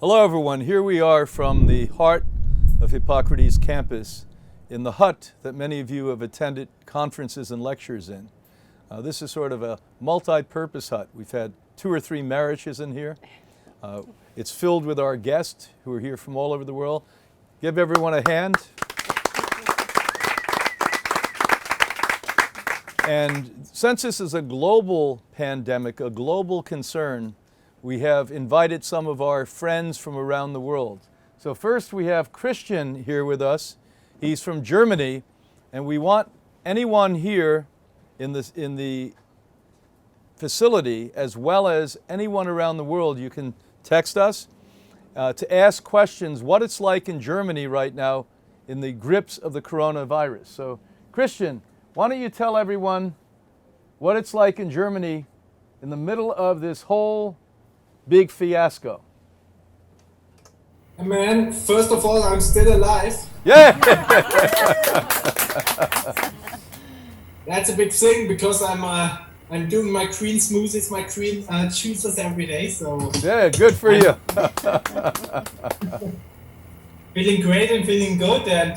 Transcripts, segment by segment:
Hello everyone, here we are from the heart of Hippocrates campus in the hut that many of you have attended conferences and lectures in. This is sort of a multi-purpose hut. We've had 2 or 3 marriages in here. It's filled with our guests who are here from all over the world. Give everyone a hand. And since this is a global pandemic, a global concern, we have invited some of our friends from around the world. So first we have Christian here with us. He's from Germany, and we want anyone here in the facility, as well as anyone around the world, you can text us to ask questions what it's like in Germany right now in the grips of the coronavirus. So Christian, why don't you tell everyone what it's like in Germany in the middle of this whole big fiasco? Man, first of all, I'm still alive. Yeah! That's a big thing because I'm doing my green smoothies, my green juices every day. So yeah, good for you. Feeling great and feeling good, and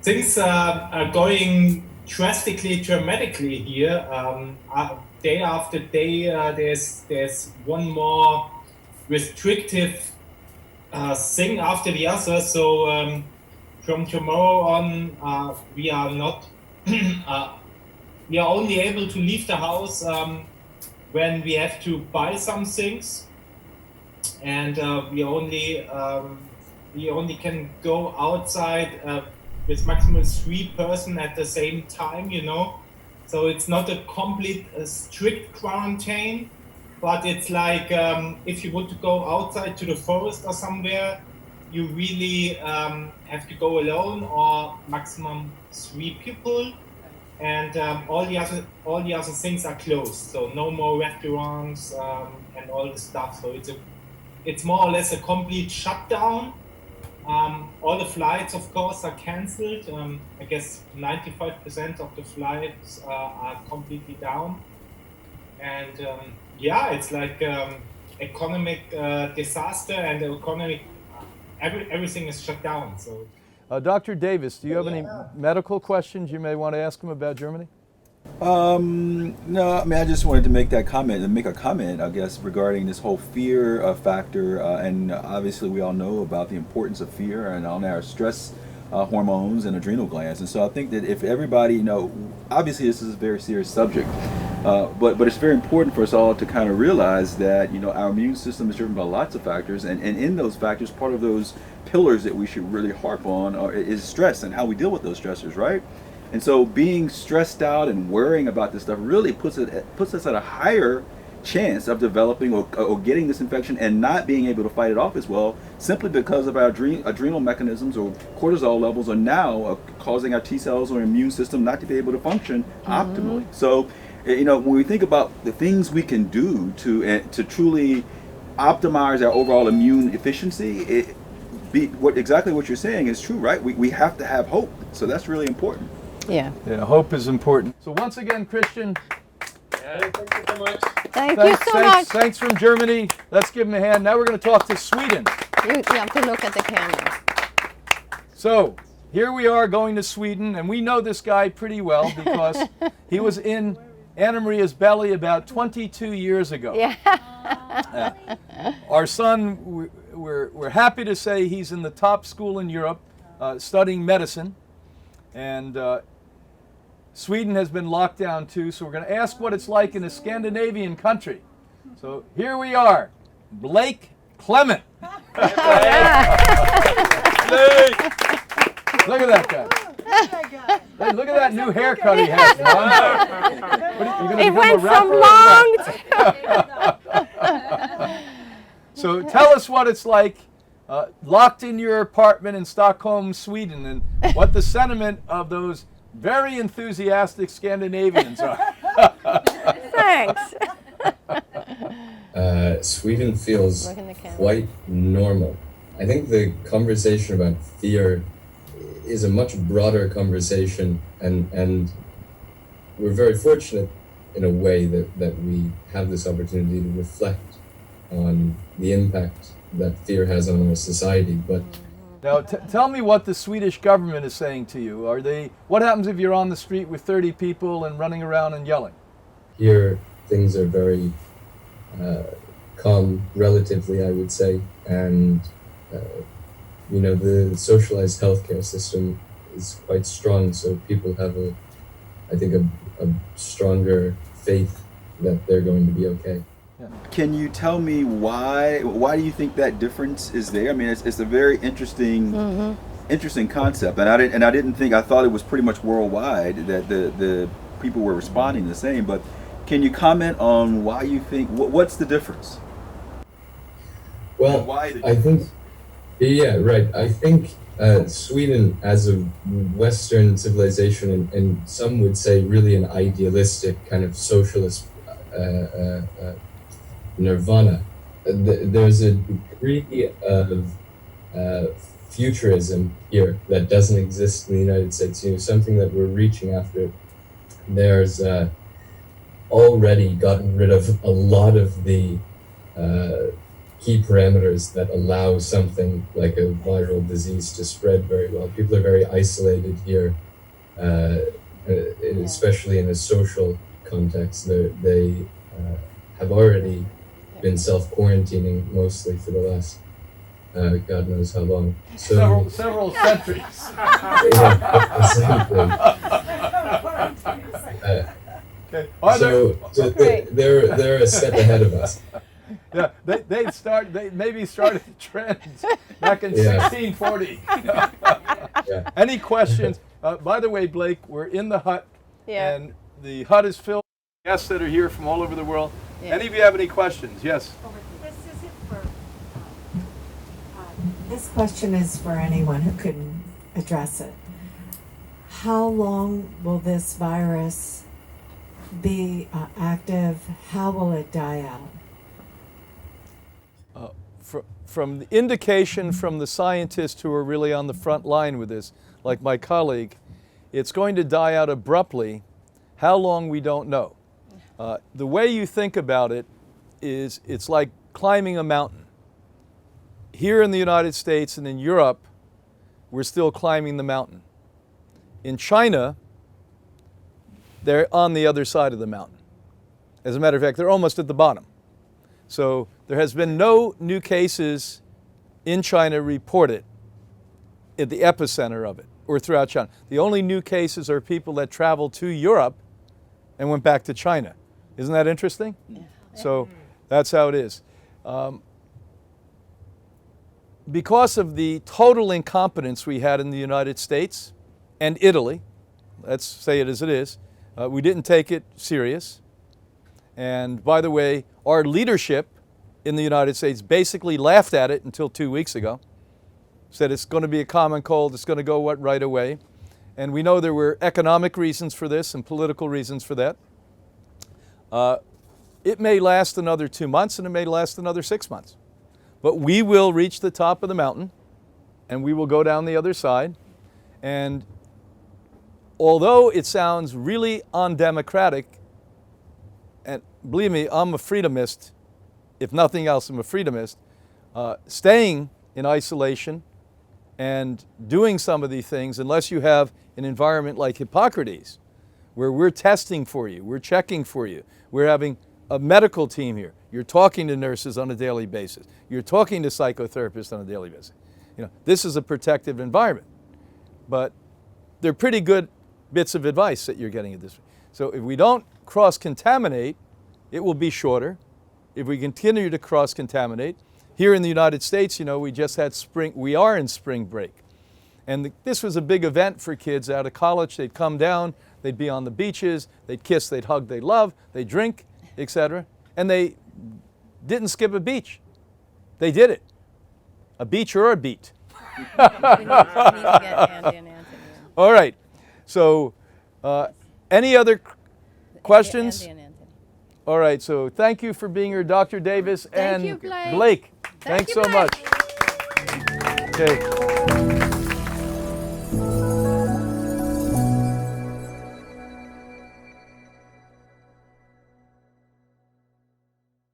things are going dramatically here. Day after day, there's one more restrictive thing after the other. So from tomorrow on, we are not. We are only able to leave the house when we have to buy some things, and we only can go outside with maximum 3 persons at the same time, you know. So it's not a complete strict quarantine, but it's like if you want to go outside to the forest or somewhere, you really have to go alone or maximum 3 people, and all the other things are closed. So no more restaurants and all the stuff. So it's more or less a complete shutdown. All the flights, of course, are cancelled. I guess 95% of the flights are completely down. And it's like economic disaster, and everything is shut down. So, Dr. Davis, do you have any medical questions you may want to ask him about Germany? No, I mean, I just wanted to make a comment, I guess, regarding this whole fear factor. And obviously we all know about the importance of fear and on our stress hormones and adrenal glands. And so I think that if everybody, obviously this is a very serious subject, but it's very important for us all to kind of realize that, our immune system is driven by lots of factors. And in those factors, part of those pillars that we should really harp on is stress and how we deal with those stressors, right? And so being stressed out and worrying about this stuff really puts us at a higher chance of developing or getting this infection and not being able to fight it off as well, simply because of our adrenal mechanisms or cortisol levels are now causing our T cells or immune system not to be able to function optimally. So, when we think about the things we can do to truly optimize our overall immune efficiency, exactly what you're saying is true, right? We have to have hope. So that's really important. Yeah, hope is important. So once again, Christian. thank you so much. Thank you so much. Thanks from Germany. Let's give him a hand. Now we're going to talk to Sweden. You have to look at the camera. So here we are going to Sweden, and we know this guy pretty well because he was in Anna Maria's belly about 22 years ago. Yeah. Our son, we're happy to say he's in the top school in Europe studying medicine. And Sweden has been locked down too, so we're going to ask what it's like in a Scandinavian country. So here we are, Blake Clement. Blake. Look at that guy. Hey, look at that new haircut he has. It went from long to... So tell us what it's like locked in your apartment in Stockholm, Sweden, and what the sentiment of those very enthusiastic Scandinavians are. Thanks. Sweden feels quite normal. I think the conversation about fear is a much broader conversation, and we're very fortunate in a way that we have this opportunity to reflect on the impact that fear has on our society. But Now, tell me what the Swedish government is saying to you. What happens if you're on the street with 30 people and running around and yelling? here, things are very calm, relatively, I would say, and the socialized healthcare system is quite strong, so people have a stronger faith that they're going to be okay. Can you tell me why do you think that difference is there? I mean, it's a very interesting concept, and I thought it was pretty much worldwide that the people were responding the same. But can you comment on why you think what's the difference? Well, Why the I think, yeah, right. I think Sweden, as a Western civilization, and some would say really an idealistic kind of socialist nirvana, there's a degree of futurism here that doesn't exist in the United States. Something that we're reaching after. There's already gotten rid of a lot of the key parameters that allow something like a viral disease to spread very well. People are very isolated here, especially in a social context. They have already been self-quarantining mostly for the last God knows how long. So Several centuries. yeah, exactly. They're a step ahead of us. Yeah, they maybe started the trend back in Yeah. 1640. Yeah. Any questions? By the way, Blake, we're in the hut, Yeah. and the hut is filled with guests that are here from all over the world. Yeah. Any of you have any questions? Yes. This question is for anyone who can address it. How long will this virus be active? How will it die out? From the indication from the scientists who are really on the front line with this, like my colleague, it's going to die out abruptly. How long, we don't know. The way you think about it is it's like climbing a mountain. Here in the United States and in Europe, we're still climbing the mountain. In China, they're on the other side of the mountain. As a matter of fact, they're almost at the bottom. So there has been no new cases in China reported at the epicenter of it or throughout China. The only new cases are people that traveled to Europe and went back to China. Isn't that interesting? Yeah. So that's how it is. Because of the total incompetence we had in the United States and Italy, let's say it as it is, we didn't take it serious. And by the way, our leadership in the United States basically laughed at it until 2 weeks ago. Said it's going to be a common cold, it's going to go right away. And we know there were economic reasons for this and political reasons for that. It may last another 2 months and it may last another 6 months. But we will reach the top of the mountain and we will go down the other side. And although it sounds really undemocratic, and believe me, I'm a freedomist. If nothing else, I'm a freedomist. Staying in isolation and doing some of these things, unless you have an environment like Hippocrates, where we're testing for you, we're checking for you, we're having a medical team here. You're talking to nurses on a daily basis. You're talking to psychotherapists on a daily basis. This is a protective environment. But they're pretty good bits of advice that you're getting at this. So if we don't cross-contaminate, it will be shorter. If we continue to cross-contaminate, here in the United States, we just had we are in spring break. And this was a big event for kids out of college. They'd come down, they'd be on the beaches, they'd kiss, they'd hug, they'd love, they'd drink, etc. And they didn't skip a beach. They did it. A beach or a beat. We need to get Andy and Antony. All right. So any other questions? Andy and Antony. All right. So thank you for being here, Dr. Davis and you, Blake. Blake. Thanks you, so Blake. much. Okay.